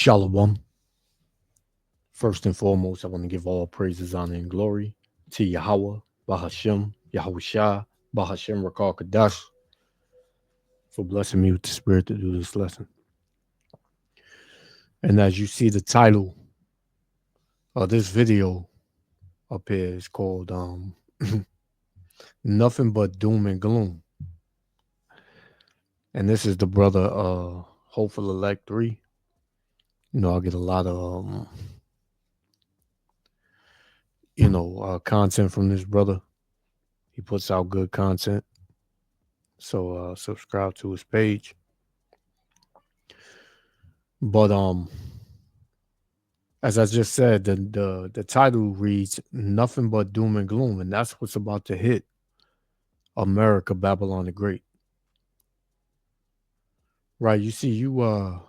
Shalom. First and foremost, I want to give all praises, honor, and glory to Yahweh, Bahashem, Yahushua, Bahashem Rakal Kadash, for blessing me with the spirit to do this lesson. And as you see, the title of this video up here is called Nothing But Doom and Gloom. And this is the brother Hopeful Elect 3. You know, I get a lot of content from this brother. He puts out good content. So subscribe to his page. But as I just said, the title reads Nothing But Doom and Gloom, and that's what's about to hit America, Babylon the Great. Right? You see, you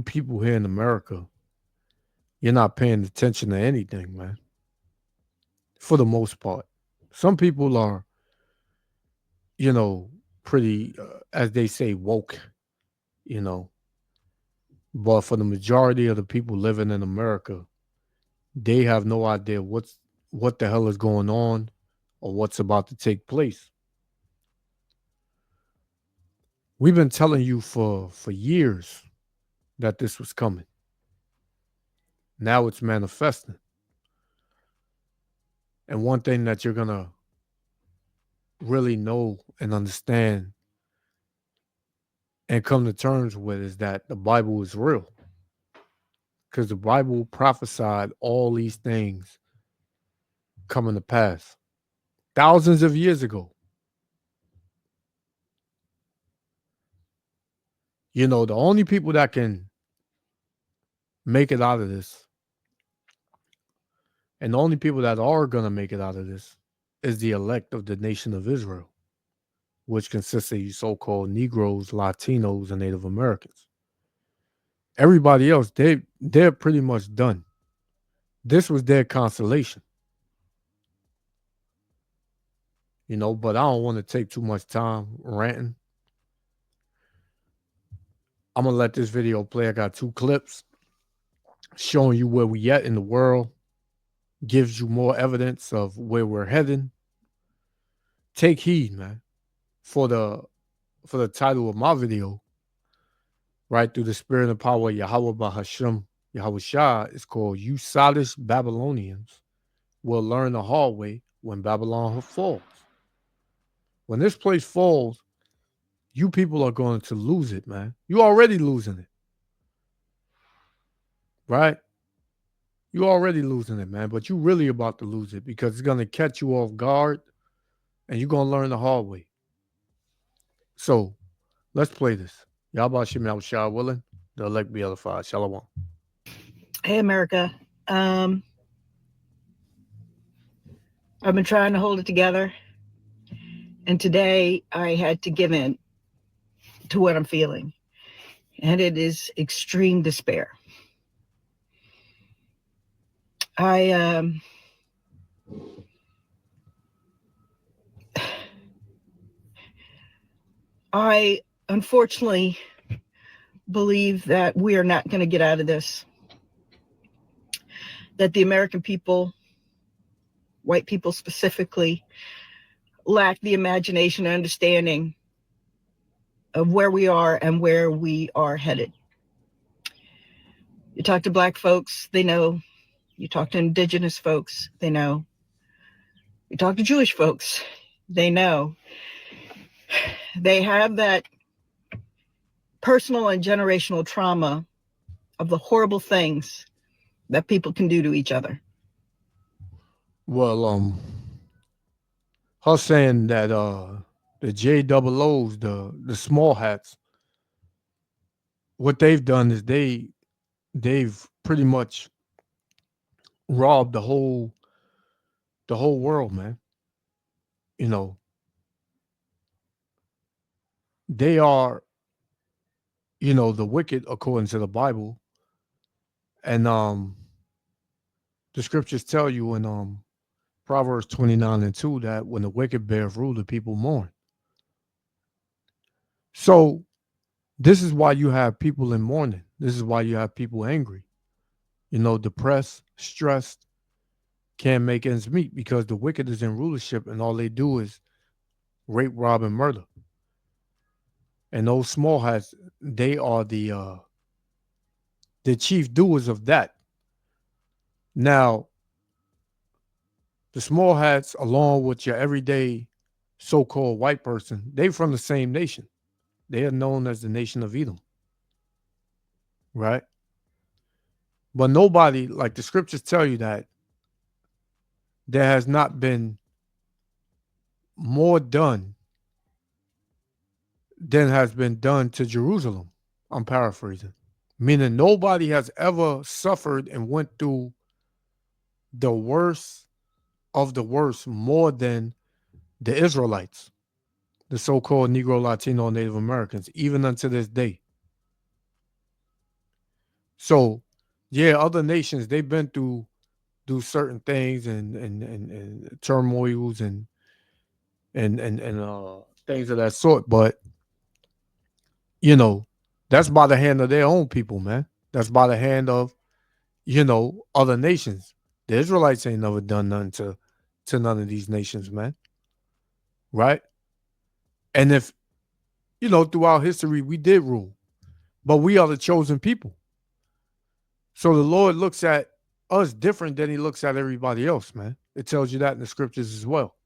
people here in America, you're not paying attention to anything, man. For the most part. Some people are, pretty, as they say, woke, But for the majority of the people living in America, they have no idea what the hell is going on or what's about to take place. We've been telling you for years that this was coming. Now it's manifesting. And one thing that you're going to really know and understand and come to terms with is that the Bible is real. Because the Bible prophesied all these things coming to pass thousands of years ago. The only people that can make it out of this, and the only people that are going to make it out of this, is the elect of the nation of Israel, which consists of you so-called Negroes, Latinos, and Native Americans. Everybody else, they're pretty much done. This was their consolation. But I don't want to take too much time ranting. I'm going to let this video play. I got 2 clips showing you where we at in the world. Gives you more evidence of where we're heading. Take heed, man. For the title of my video, right, through the spirit and power of Yahweh Bahashem, Yahushua, is called You SOTTISH Babylonians Will Learn the Hard Way When Babylon Falls. When this place falls, you people are going to lose it, man. You're already losing it. Right? You're already losing it, man. But you're really about to lose it because it's going to catch you off guard and you're going to learn the hard way. So, let's play this. Yahweh Shem Yahushua willing, the elect be edified. Shalom. Hey, America. I've been trying to hold it together. And today I had to give in to what I'm feeling. And it is extreme despair. I unfortunately believe that we are not going to get out of this. That the American people, white people specifically, lack the imagination and understanding of where we are and where we are headed. You talk to Black folks, they know. You talk to indigenous folks, they know. You talk to Jewish folks, they know. They have that personal and generational trauma of the horrible things that people can do to each other. Well, her saying that the JOOs, the small hats, what they've done is they've pretty much robbed the whole world, man. They are, the wicked according to the Bible. And the scriptures tell you in Proverbs 29:2 that when the wicked bear rule, the people mourn. So, This is why you have people in mourning. This is why you have people angry, depressed, stressed, can't make ends meet because the wicked is in rulership and all they do is rape, rob, and murder. And those small hats, they are the chief doers of that. Now, the small hats, along with your everyday so-called white person, they from the same nation. They are known as the nation of Edom, right? But nobody, like the scriptures tell you, that there has not been more done than has been done to Jerusalem. I'm paraphrasing. Meaning nobody has ever suffered and went through the worst of the worst more than the Israelites, the so-called Negro, Latino, Native Americans, even unto this day. So, yeah, other nations, they've been through do certain things and turmoils and things of that sort, but you know, that's by the hand of their own people, man. That's by the hand of other nations. The Israelites ain't never done nothing to none of these nations, man. Right? And if throughout history we did rule, but we are the chosen people. So the Lord looks at us different than he looks at everybody else, man. It tells you that in the scriptures as well.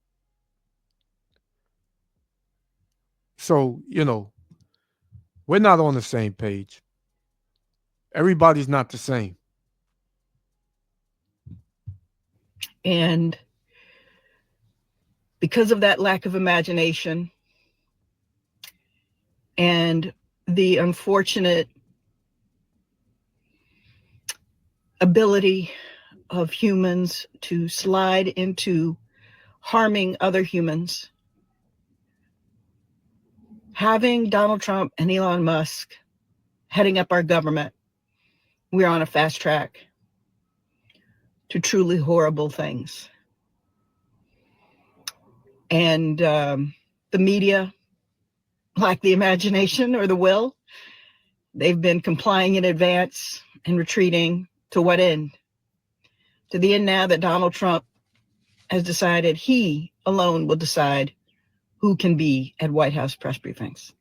So, we're not on the same page. Everybody's not the same. And because of that lack of imagination and the unfortunate ability of humans to slide into harming other humans, having Donald Trump and Elon Musk heading up our government, we're on a fast track to truly horrible things. And the media lack the imagination or the will. They've been complying in advance and retreating to what end? To the end now that Donald Trump has decided he alone will decide who can be at White House press briefings.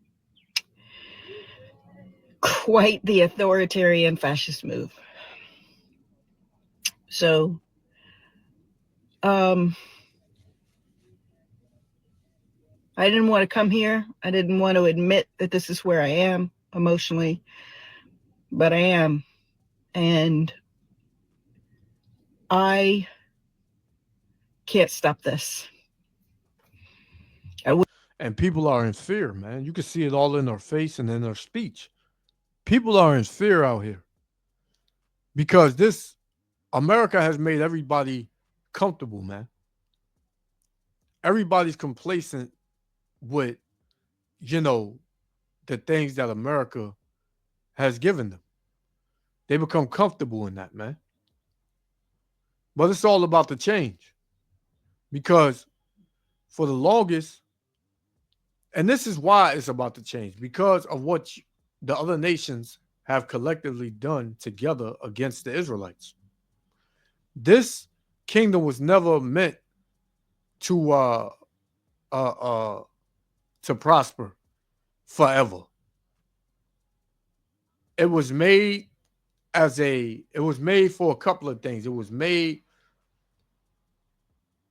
Quite the authoritarian fascist move. So, I didn't want to come here. I didn't want to admit that this is where I am emotionally, but I am. And I can't stop this. And people are in fear, man. You can see it all in their face and in their speech. People are in fear out here because this America has made everybody comfortable, man. Everybody's complacent with, you know, the things that America has given them. They become comfortable in that, man. But it's all about the change because for the longest, and this is why it's about to change because of what the other nations have collectively done together against the Israelites. This kingdom was never meant to uh uh to prosper forever. It was made it was made for a couple of things. It was made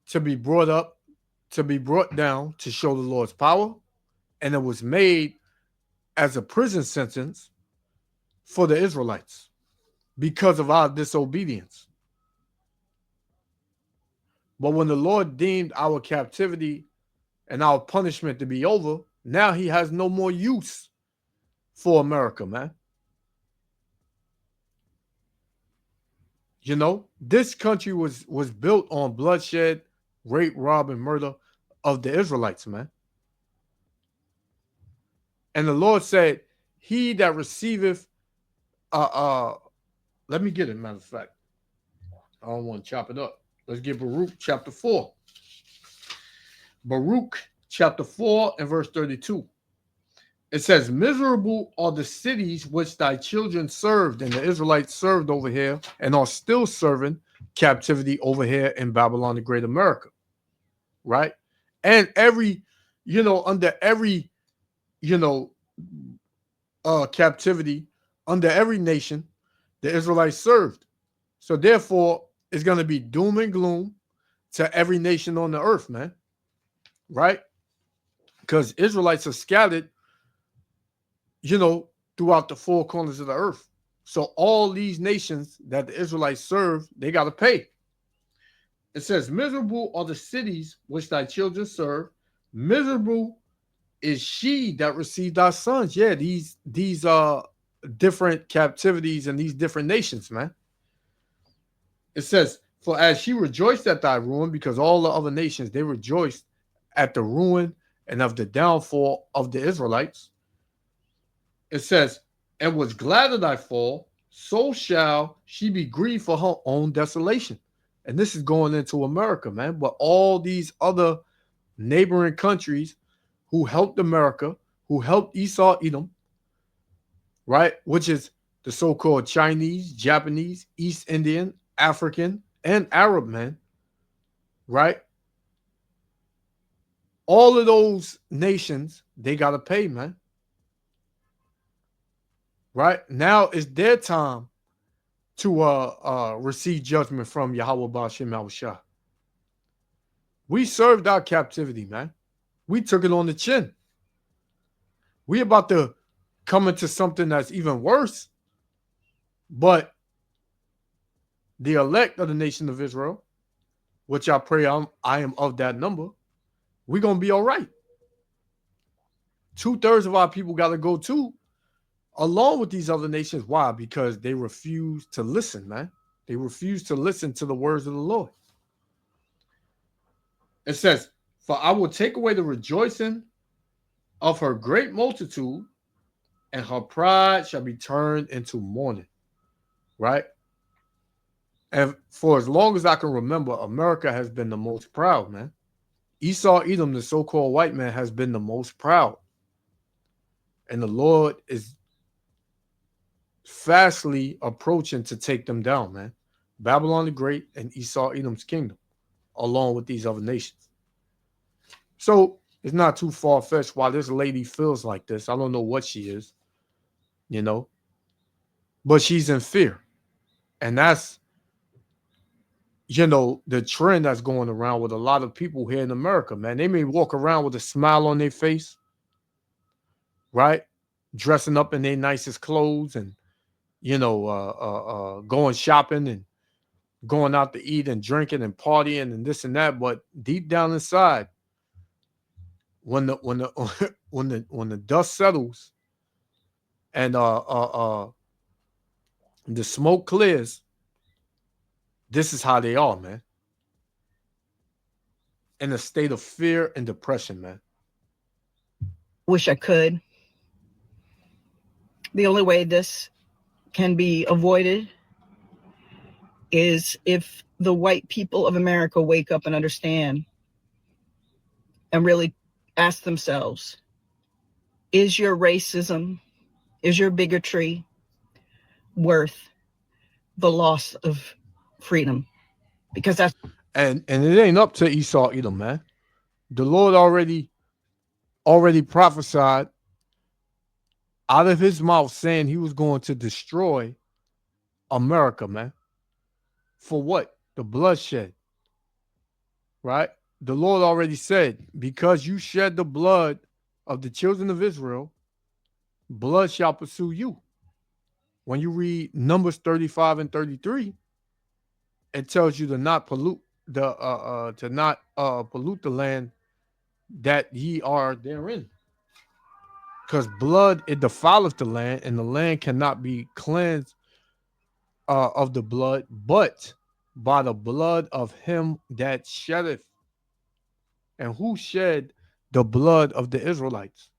to be brought up, to be brought down to show the Lord's power, and it was made as a prison sentence for the Israelites because of our disobedience. But when the Lord deemed our captivity and our punishment to be over, now he has no more use for America, man. This country was built on bloodshed, rape, rob, and murder of the Israelites, man. And the Lord said, he that receiveth uh uh let me get it, matter of fact. I don't want to chop it up. Let's get Baruch chapter 4. Baruch chapter 4 and verse 32. It says, miserable are the cities which thy children served, and the Israelites served over here and are still serving captivity over here in Babylon, the Great America, right? And every, under every, you know, captivity, under every nation, the Israelites served. So therefore, it's going to be doom and gloom to every nation on the earth, man, right? Because Israelites are scattered, throughout the four corners of the earth. So all these nations that the Israelites serve, they got to pay. It says, miserable are the cities which thy children serve. Miserable is she that received thy sons. Yeah, these different captivities and these different nations, man. It says, for as she rejoiced at thy ruin, because all the other nations, they rejoiced at the ruin and of the downfall of the Israelites. It says, and was glad at thy fall, so shall she be grieved for her own desolation. And this is going into America, man. But all these other neighboring countries who helped America, who helped Esau, Edom, right? Which is the so-called Chinese, Japanese, East Indian, African, and Arab men, right? All of those nations, they got to pay, man. Right? Now it's their time to receive judgment from Yahweh Ba'ashem Yahushua. We served our captivity, man. We took it on the chin. We about to come into something that's even worse. But the elect of the nation of Israel, which I pray I am of that number, we're going to be all right. 2/3 of our people got to go too, along with these other nations. Why? Because they refuse to listen, man. They refuse to listen to the words of the Lord. It says, for I will take away the rejoicing of her great multitude, and her pride shall be turned into mourning. Right? And for as long as I can remember, America has been the most proud, man. Esau Edom, the so-called white man, has been the most proud. And the Lord is fastly approaching to take them down, man. Babylon the Great and Esau Edom's kingdom, along with these other nations. So it's not too far-fetched why this lady feels like this. I don't know what she is, but she's in fear. And that's, the trend that's going around with a lot of people here in America, man. They may walk around with a smile on their face, right? Dressing up in their nicest clothes and, going shopping and going out to eat and drinking and partying and this and that. But deep down inside, when the when the dust settles and the smoke clears, this is how they are, man. In a state of fear and depression, man. Wish I could. The only way this can be avoided is if the white people of America wake up and understand and really ask themselves, is your racism, is your bigotry worth the loss of freedom? Because that's and it ain't up to Esau Edom, man. The Lord already prophesied out of his mouth saying he was going to destroy America, man. For what? The bloodshed. Right? The Lord already said, because you shed the blood of the children of Israel, blood shall pursue you. When you read Numbers 35 and 33, it tells you to not pollute pollute the land that ye are therein. Because blood, it defileth the land, and the land cannot be cleansed of the blood, but by the blood of him that sheddeth. And who shed the blood of the Israelites?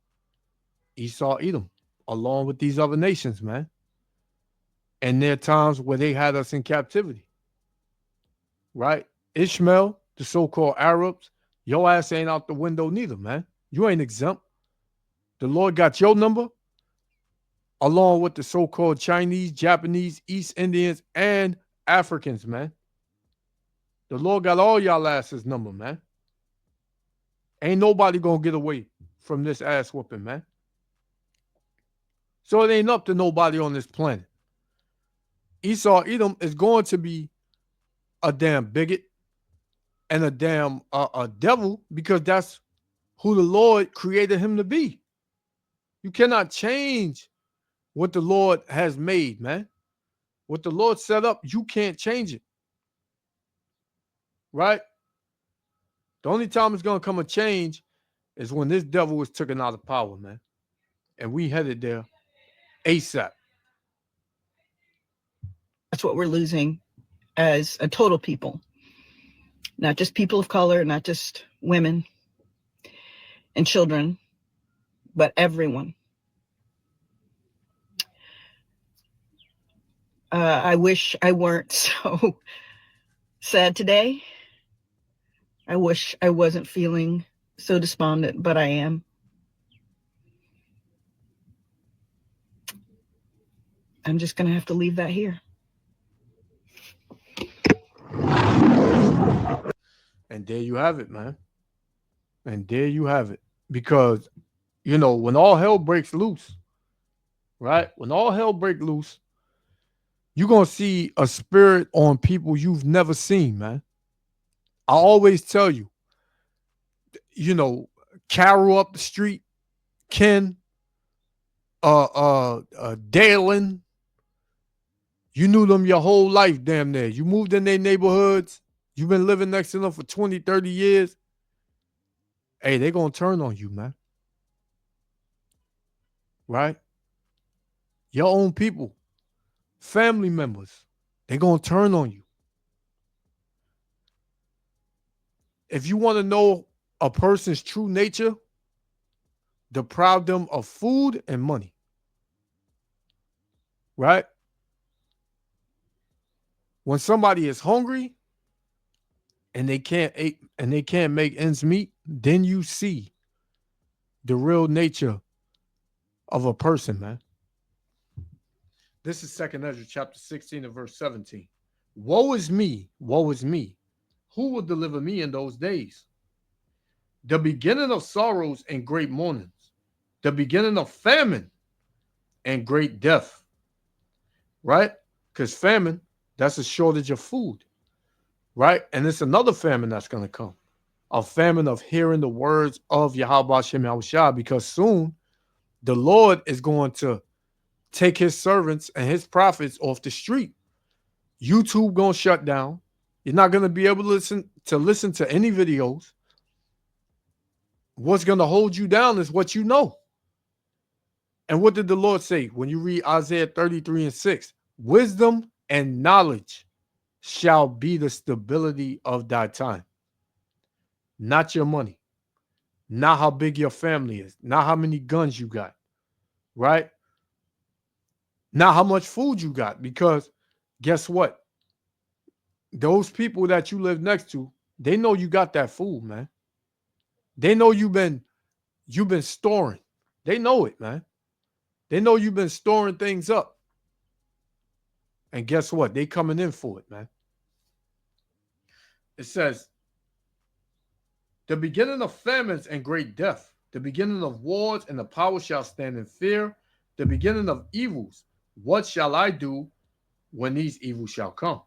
Esau, Edom, along with these other nations, man. And there are times where they had us in captivity, right? Ishmael, the so-called Arabs, your ass ain't out the window neither, man. You ain't exempt. The Lord got your number along with the so-called Chinese, Japanese, East Indians, and Africans, man. The Lord got all y'all asses number, man. Ain't nobody gonna get away from this ass whooping, man. So it ain't up to nobody on this planet. Esau Edom is going to be a damn bigot and a damn a devil because that's who the Lord created him to be. You cannot change what the Lord has made, man. What the Lord set up, you can't change it. Right? The only time it's gonna come a change is when this devil is taken out of power, man. And we headed there ASAP. That's what we're losing as a total people. Not just people of color, not just women and children, but everyone. I wish I weren't so sad today. I wish I wasn't feeling so despondent, but I am. I'm just going to have to leave that here. And there you have it, man. And there you have it. Because, you know, when all hell breaks loose, right? When all hell breaks loose, you're going to see a spirit on people you've never seen, man. I always tell you, you know, Carol up the street, Ken, Dalen, you knew them your whole life, damn near. You moved in their neighborhoods. You've been living next to them for 20, 30 years. Hey, they're going to turn on you, man. Right? Your own people, family members, they're going to turn on you. If you want to know a person's true nature, deprive them of food and money. Right? When somebody is hungry and they can't make ends meet, then you see the real nature of a person, man. This is 2nd Ezra chapter 16 and verse 17. Woe is me, woe is me. Who will deliver me in those days? The beginning of sorrows and great mournings, the beginning of famine and great death. Right? Because famine, that's a shortage of food. Right? And it's another famine that's going to come. A famine of hearing the words of Yahweh Shem Yahushua, because soon the Lord is going to take his servants and his prophets off the street. YouTube going to shut down. You're not going to be able to listen to any videos. What's going to hold you down is what you know. And what did the Lord say when you read Isaiah 33 and 6? Wisdom and knowledge shall be the stability of thy time. Not your money. Not how big your family is. Not how many guns you got. Right? Not how much food you got. Because guess what? Those people that you live next to, they know you got that food, man. They know you've been storing. They know it, man. They know you've been storing things up. And guess what? They coming in for it, man. It says, the beginning of famines and great death, the beginning of wars and the power shall stand in fear, the beginning of evils. What shall I do when these evils shall come?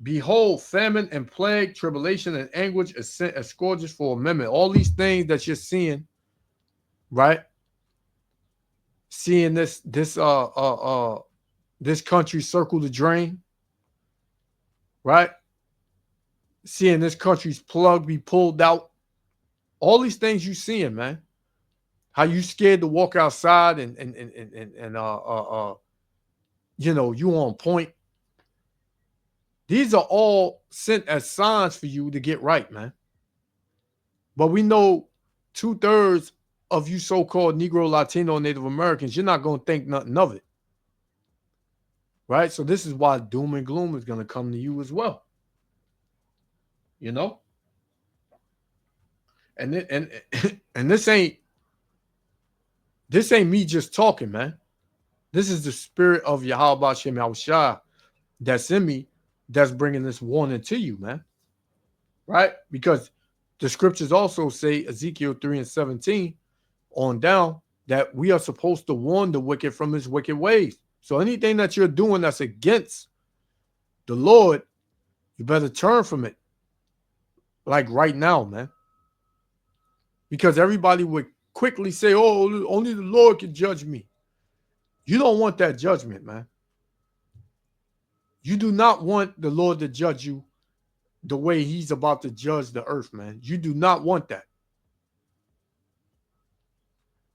Behold, famine and plague, tribulation and anguish is sent as scourges for a minute. All these things that you're seeing, right? Seeing this country circle the drain, right? Seeing this country's plug be pulled out. All these things you seeing, man. How you scared to walk outside and you know, you on point. These are all sent as signs for you to get right, man. But we know 2/3 of you so-called Negro, Latino, Native Americans, you're not going to think nothing of it. Right? So this is why doom and gloom is going to come to you as well. You know? And this ain't This ain't me just talking, man. This is the spirit of Yahweh Shem Yahushua that's in me that's bringing this warning to you, man. Right? Because the scriptures also say, Ezekiel 3 and 17 on down, that we are supposed to warn the wicked from his wicked ways. So anything that you're doing that's against the Lord, you better turn from it. Like right now, man. Because everybody would quickly say, oh, only the Lord can judge me. You don't want that judgment, man. You do not want the Lord to judge you the way he's about to judge the earth, man. You do not want that.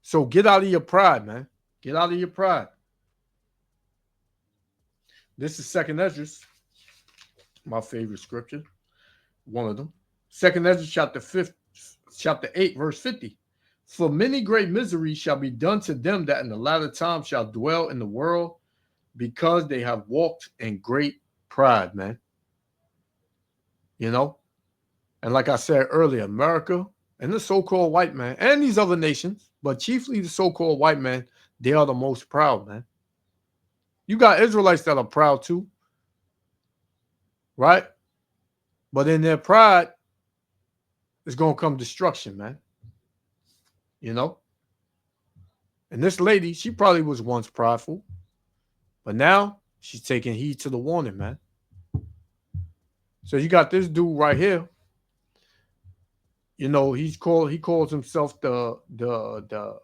So get out of your pride, man. Get out of your pride. This is Second Ezra, my favorite scripture, one of them. Second Ezra chapter 8, verse 50. For many great miseries shall be done to them that in the latter time shall dwell in the world, because they have walked in great pride, man. You know? And like I said earlier, America and the so-called white man and these other nations, but chiefly the so-called white man, they are the most proud, man. You got Israelites that are proud too, right? But in their pride, it's going to come destruction, man. You know? And this lady, she probably was once prideful, but now she's taking heed to the warning, man. So you got this dude right here. You know, he calls himself the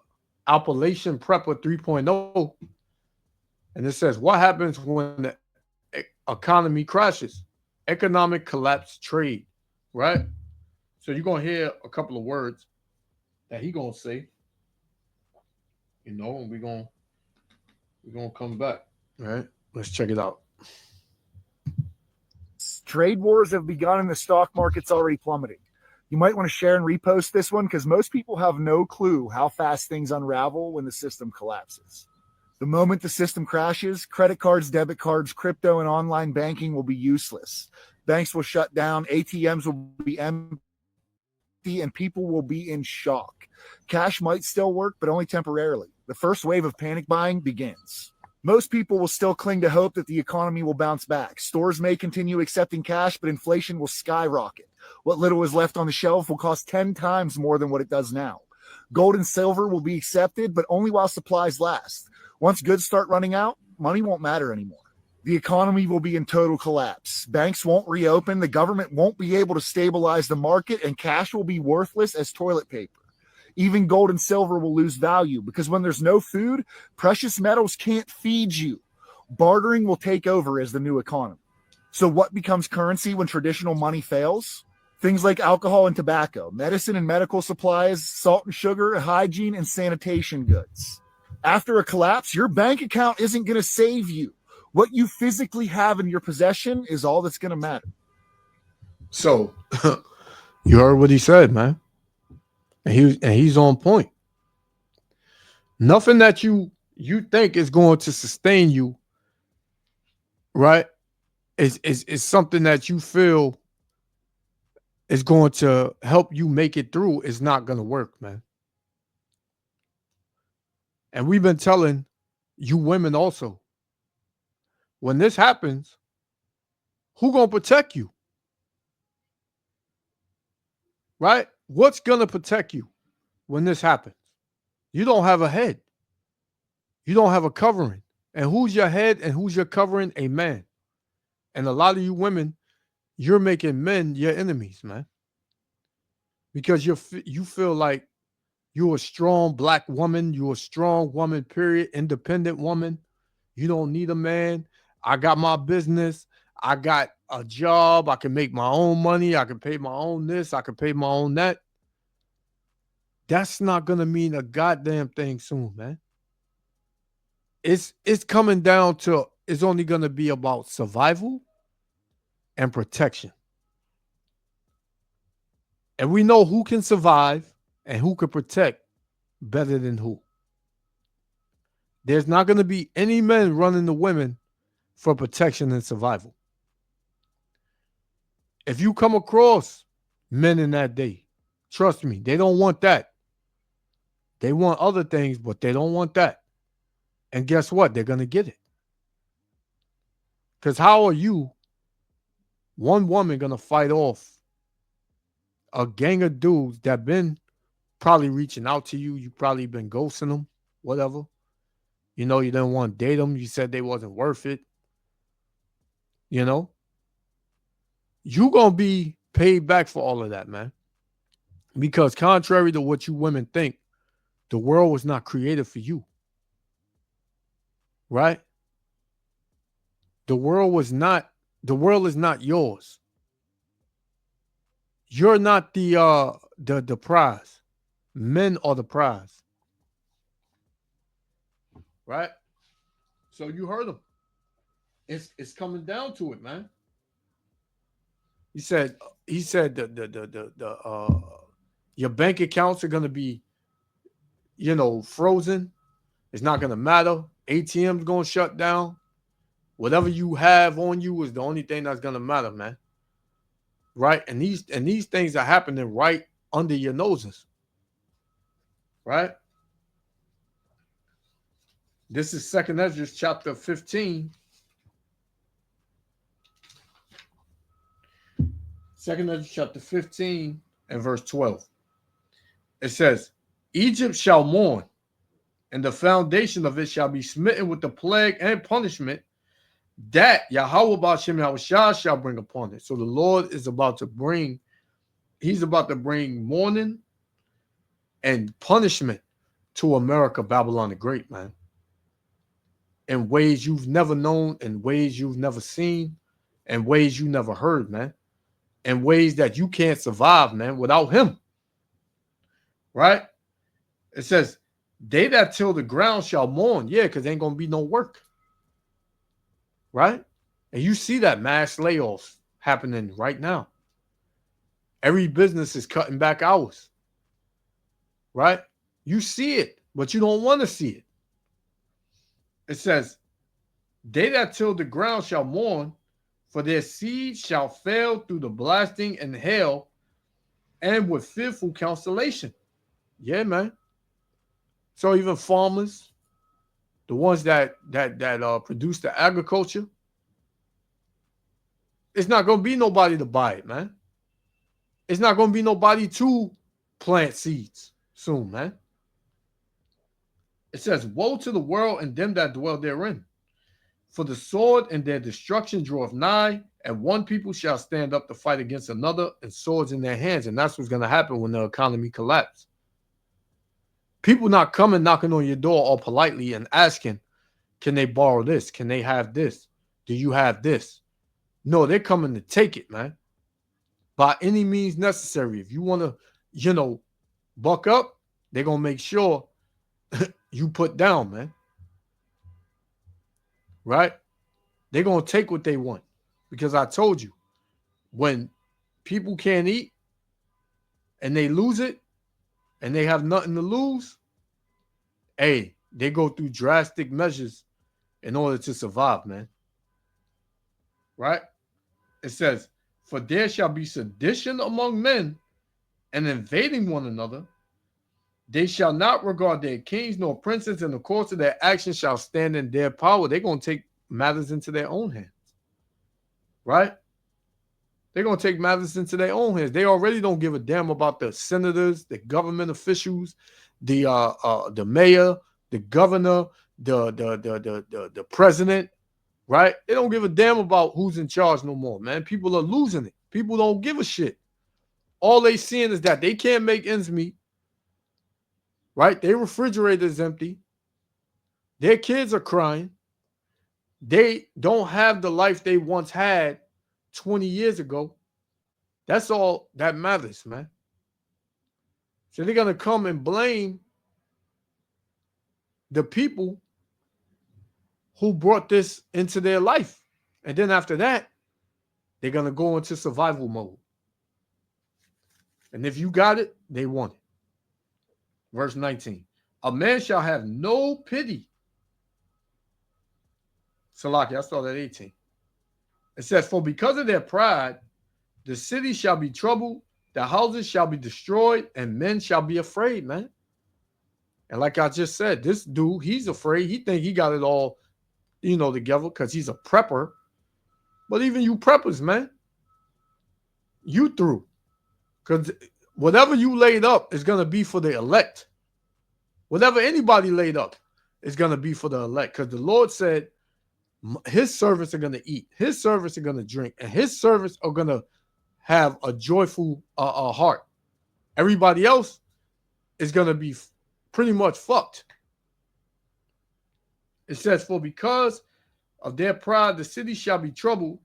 Appalachian Prepper 3.0. And it says, what happens when the economy crashes? Economic collapse, trade, right? So you're going to hear a couple of words that he going to say, you know, and we're going to come back, right? Let's check it out. Trade wars have begun and the stock market's already plummeting. You might want to share and repost this one because most people have no clue how fast things unravel when the system collapses. The moment the system crashes, credit cards, debit cards, crypto, and online banking will be useless. Banks will shut down, ATMs will be empty, and people will be in shock. Cash might still work, but only temporarily. The first wave of panic buying begins. Most people will still cling to hope that the economy will bounce back. Stores may continue accepting cash, but inflation will skyrocket. What little is left on the shelf will cost 10 times more than what it does now. Gold and silver will be accepted, but only while supplies last. Once goods start running out, money won't matter anymore. The economy will be in total collapse. Banks won't reopen, the government won't be able to stabilize the market, and cash will be worthless as toilet paper. Even gold and silver will lose value because when there's no food, precious metals can't feed you. Bartering will take over as the new economy. So what becomes currency when traditional money fails? Things like alcohol and tobacco, medicine and medical supplies, salt and sugar, hygiene and sanitation goods. After a collapse, your bank account isn't going to save you. What you physically have in your possession is all that's going to matter. So you heard what he said, man. And he's on point. Nothing that you think is going to sustain you, right? Is something that you feel is going to help you make it through is not going to work, man. And we've been telling you women also, when this happens, who going to protect you? Right? What's going to protect you when this happens? You don't have a head. You don't have a covering. And who's your head and who's your covering? A man. And a lot of you women, you're making men your enemies, man. Because you feel like you're a strong black woman. You're a strong woman, period. Independent woman. You don't need a man. I got my business. I got a job. I can make my own money. I can pay my own this. I can pay my own that. That's not going to mean a goddamn thing soon, man. It's coming down to, it's only going to be about survival and protection. And we know who can survive and who can protect better than who. There's not going to be any men running the women for protection and survival. If you come across men in that day, trust me, they don't want that. They want other things, but they don't want that. And guess what? They're going to get it. Because how are you, one woman, going to fight off a gang of dudes that been probably reaching out to you? You probably been ghosting them, whatever. You know, you didn't want to date them. You said they wasn't worth it. You know, you going to be paid back for all of that, man. Because contrary to what you women think, the world was not created for you. Right? The world is not yours. You're not the prize. Men are the prize. Right? So you heard him. It's coming down to it, man. He said your bank accounts are gonna be, frozen. It's not gonna matter. ATM's gonna shut down. Whatever you have on you is the only thing that's gonna matter, man. Right? And these things are happening right under your noses. Right? This is 2nd Ezra chapter 15. 2nd Ezra chapter 15 and verse 12. It says, Egypt shall mourn, and the foundation of it shall be smitten with the plague and punishment that Yahweh B'Shem Yahushua shall bring upon it. So the Lord is about to bring, he's about to bring mourning and punishment to America, Babylon the Great, man. In ways you've never known, in ways you've never seen, in ways you never heard, man. In ways that you can't survive, man, without him. Right? It says, they that till the ground shall mourn. Yeah, because ain't going to be no work. Right? And you see that mass layoffs happening right now. Every business is cutting back hours. Right? You see it, but you don't want to see it. It says, they that till the ground shall mourn, for their seed shall fail through the blasting and hail, and with fearful constellation. Yeah, man. So even farmers, the ones that produce the agriculture, it's not going to be nobody to buy it, man. It's not going to be nobody to plant seeds soon, man. It says, woe to the world and them that dwell therein. For the sword and their destruction draweth nigh, and one people shall stand up to fight against another, and swords in their hands. And that's what's going to happen when the economy collapses. People not coming knocking on your door all politely and asking, can they borrow this? Can they have this? Do you have this? No, they're coming to take it, man. By any means necessary. If you want to, buck up, they're going to make sure you put down, man. Right? They're going to take what they want. Because I told you, when people can't eat and they lose it and they have nothing to lose, hey, they go through drastic measures in order to survive, man. Right? It says, for there shall be sedition among men and invading one another. They shall not regard their kings nor princes, and the course of their actions shall stand in their power. They're going to take matters into their own hands. Right? They're going to take matters into their own hands. They already don't give a damn about the senators, the government officials, the mayor, the governor, the president. Right? They don't give a damn about who's in charge no more, man. People are losing it. People don't give a shit. All they seeing is that they can't make ends meet. Right? Their refrigerator is empty. Their kids are crying. They don't have the life they once had 20 years ago. That's all that matters, man. So they're going to come and blame the people who brought this into their life. And then after that, they're going to go into survival mode. And if you got it, they want it. Verse 19. A man shall have no pity. Salaki, I started at 18. It says, for because of their pride, the city shall be troubled, the houses shall be destroyed, and men shall be afraid, man. And like I just said, this dude, he's afraid. He think he got it all, together because he's a prepper. But even you preppers, man, you through. Because whatever you laid up is going to be for the elect. Whatever anybody laid up is going to be for the elect. Because the Lord said his servants are going to eat. His servants are going to drink. And his servants are going to have a joyful heart. Everybody else is going to be pretty much fucked. It says, for because of their pride, the city shall be troubled.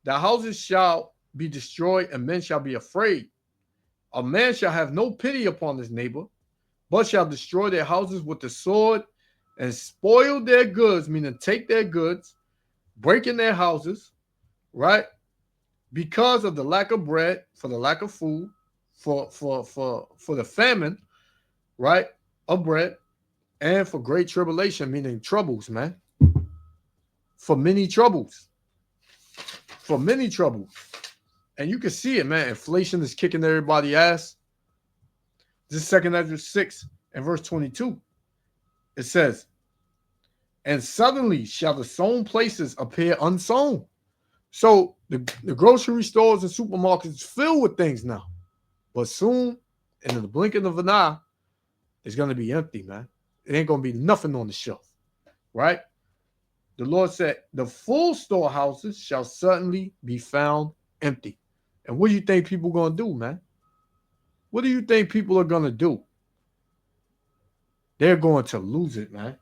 The houses shall be destroyed, and men shall be afraid. A man shall have no pity upon his neighbor, but shall destroy their houses with the sword and spoil their goods, meaning take their goods, break in their houses, right? Because of the lack of bread, for the lack of food, for the famine, right, of bread, and for great tribulation, meaning troubles, man. For many troubles. For many troubles. And you can see it, man. Inflation is kicking everybody's ass. This is 2 Ezra 6 and verse 22. It says, and suddenly shall the sown places appear unsown. So the grocery stores and supermarkets fill with things now. But soon, in the blinking of an eye, it's going to be empty, man. It ain't going to be nothing on the shelf, right? The Lord said, the full storehouses shall certainly be found empty. And what do you think people are going to do, man? What do you think people are going to do? They're going to lose it, man.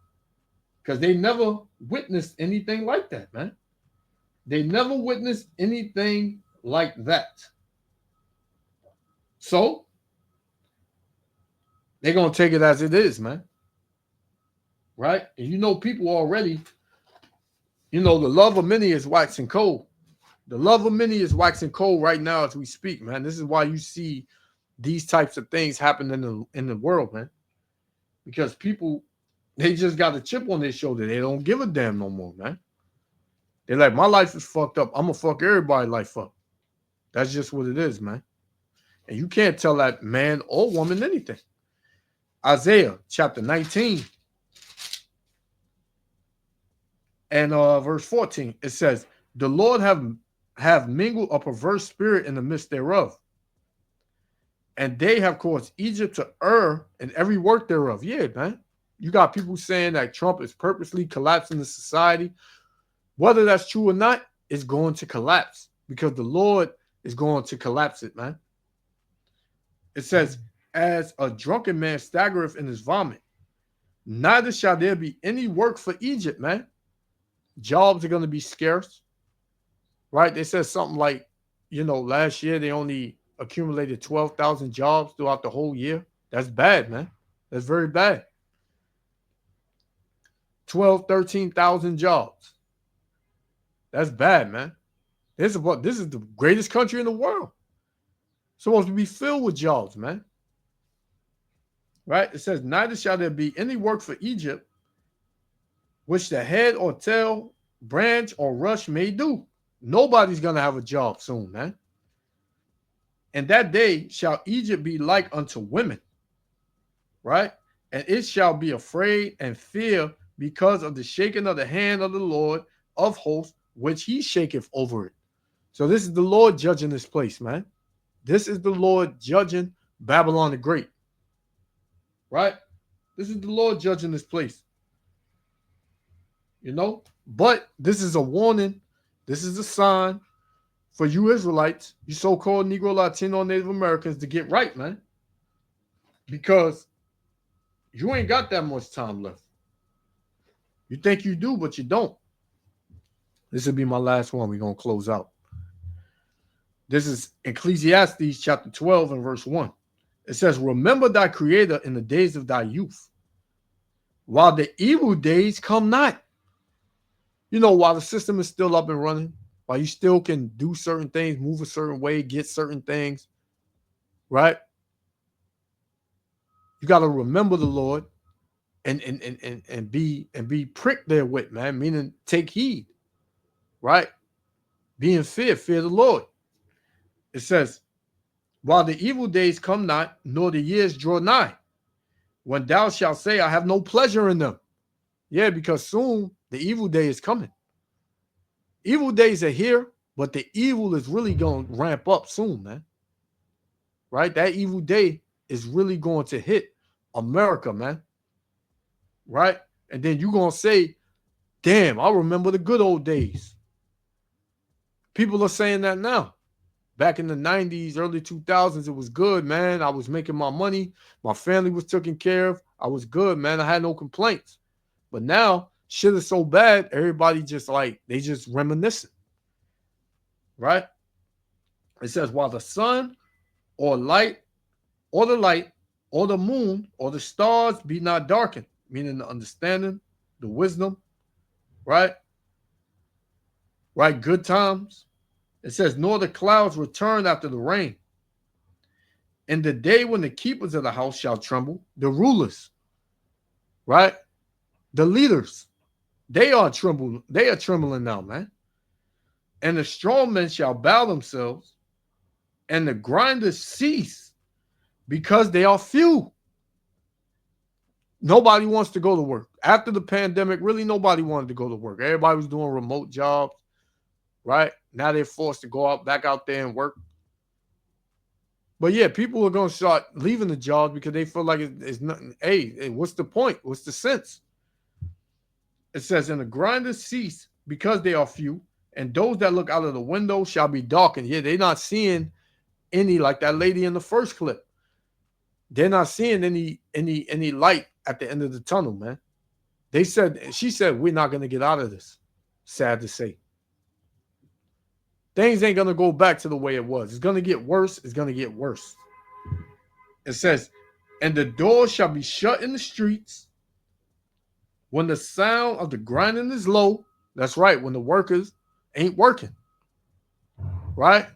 Because they never witnessed anything like that, man. They never witnessed anything like that. So, they're going to take it as it is, man. Right? And people already, the love of many is waxing cold. The love of many is waxing cold right now as we speak, man. This is why you see these types of things happen in the world, man. Because people, they just got a chip on their shoulder. They don't give a damn no more, man. They're like, my life is fucked up. I'm going to fuck everybody's life up. That's just what it is, man. And you can't tell that man or woman anything. Isaiah chapter 19 and verse 14, it says, the Lord have mingled a perverse spirit in the midst thereof, and they have caused Egypt to err in every work thereof. Yeah, man. You got people saying that Trump is purposely collapsing the society. Whether that's true or not, it's going to collapse because the Lord is going to collapse it, man. It says, as a drunken man staggereth in his vomit, neither shall there be any work for Egypt, man. Jobs are going to be scarce, right? They said something like, last year they only accumulated 12,000 jobs throughout the whole year. That's bad, man. That's very bad. 13,000 jobs. That's bad, man. This is the greatest country in the world. It's supposed to be filled with jobs, man. Right? It says, neither shall there be any work for Egypt, which the head or tail, branch or rush may do. Nobody's going to have a job soon, man. And that day shall Egypt be like unto women, right? And it shall be afraid and fear because of the shaking of the hand of the Lord of hosts, which he shaketh over it. So this is the Lord judging this place, man. This is the Lord judging Babylon the Great, right? This is the Lord judging this place. But this is a warning. This is a sign for you Israelites, you so-called Negro, Latino, Native Americans to get right, man. Because you ain't got that much time left. You think you do, but you don't. This will be my last one. We're going to close out. This is Ecclesiastes chapter 12 and verse 1. It says, remember thy creator in the days of thy youth, while the evil days come not. While the system is still up and running, while you still can do certain things, move a certain way, get certain things, right? You got to remember the Lord and be pricked therewith, man, meaning take heed, right? Be in fear the Lord. It says, while the evil days come not, nor the years draw nigh, When thou shalt say, I have no pleasure in them. Yeah, because soon the evil day is coming. Evil days are here, but the evil is really going to ramp up soon, man. Right? That evil day is really going to hit America, man. Right? And then you're going to say, damn, I remember the good old days. People are saying that now. Back in the 90s, early 2000s, it was good, man. I was making my money. My family was taken care of. I was good, man. I had no complaints. But now, shit is so bad, everybody just like, they just reminiscing. Right? It says, while the sun or light or the light or the moon or the stars be not darkened, meaning the understanding, the wisdom, right? Right? Good times. It says, nor the clouds return after the rain. In the day when the keepers of the house shall tremble, the rulers, right? The leaders, they are trembling now, man. And the strong men shall bow themselves, and the grinders cease, because they are few. Nobody wants to go to work. After the pandemic, really nobody wanted to go to work. Everybody was doing remote jobs, right? Now they're forced to go back out there and work. But yeah, people are going to start leaving the jobs because they feel like it's nothing. Hey, what's the point? What's the sense? It says, and the grinders cease because they are few, and those that look out of the window shall be darkened. Yeah, they're not seeing any, like that lady in the first clip. They're not seeing any light at the end of the tunnel, man. She said, we're not going to get out of this. Sad to say. Things ain't going to go back to the way it was. It's going to get worse. It's going to get worse. It says, and the doors shall be shut in the streets when the sound of the grinding is low. That's right, when the workers ain't working. Right?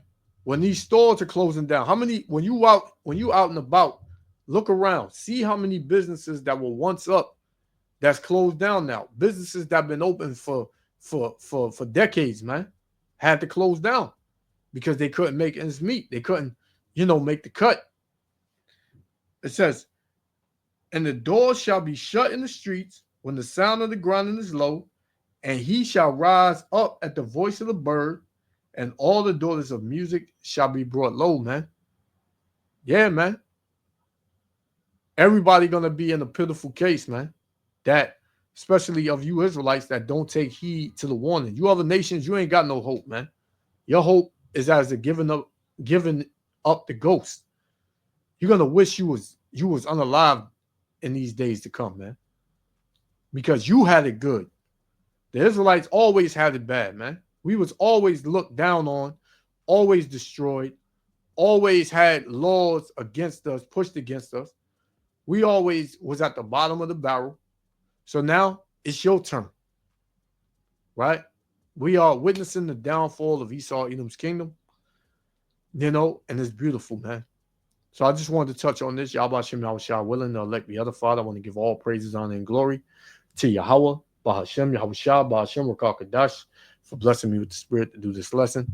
When these stores are closing down. How many, when you out and about, look around, see how many businesses that were once up that's closed down now. Businesses that have been open for decades, man, had to close down because they couldn't make ends meet. They couldn't, make the cut. It says, and the doors shall be shut in the streets when the sound of the grinding is low, and he shall rise up at the voice of the bird, and all the daughters of music shall be brought low, man. Yeah, man. Everybody gonna be in a pitiful case, man. That, especially of you Israelites that don't take heed to the warning. You other nations, you ain't got no hope, man. Your hope is as a giving up the ghost. You're gonna wish you was unalive in these days to come, man. Because you had it good. The Israelites always had it bad, man. We was always looked down on, always destroyed, always had laws against us, pushed against us. We always was at the bottom of the barrel. So now it's your turn, right? We are witnessing the downfall of Esau, Edom's kingdom, and it's beautiful, man. So I just wanted to touch on this. Yahweh Hashem, Yahweh Shah, willing to elect the other Father. I want to give all praises, honor, and glory to Yahweh, Bahashem, Yahweh Shah, Bahashem, Rakal Kadash, for blessing me with the spirit to do this lesson.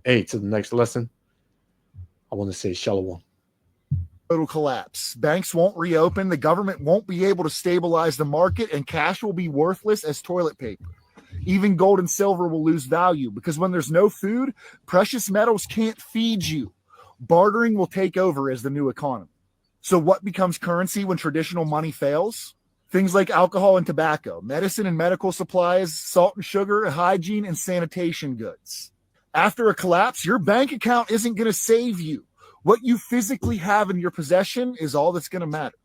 Hey, to the next lesson, I want to say Shalom. Total collapse. Banks won't reopen. The government won't be able to stabilize the market, and cash will be worthless as toilet paper. Even gold and silver will lose value because when there's no food, precious metals can't feed you. Bartering will take over as the new economy. So what becomes currency when traditional money fails? Things like alcohol and tobacco, medicine and medical supplies, salt and sugar, hygiene and sanitation goods. After a collapse, your bank account isn't going to save you. What you physically have in your possession is all that's going to matter.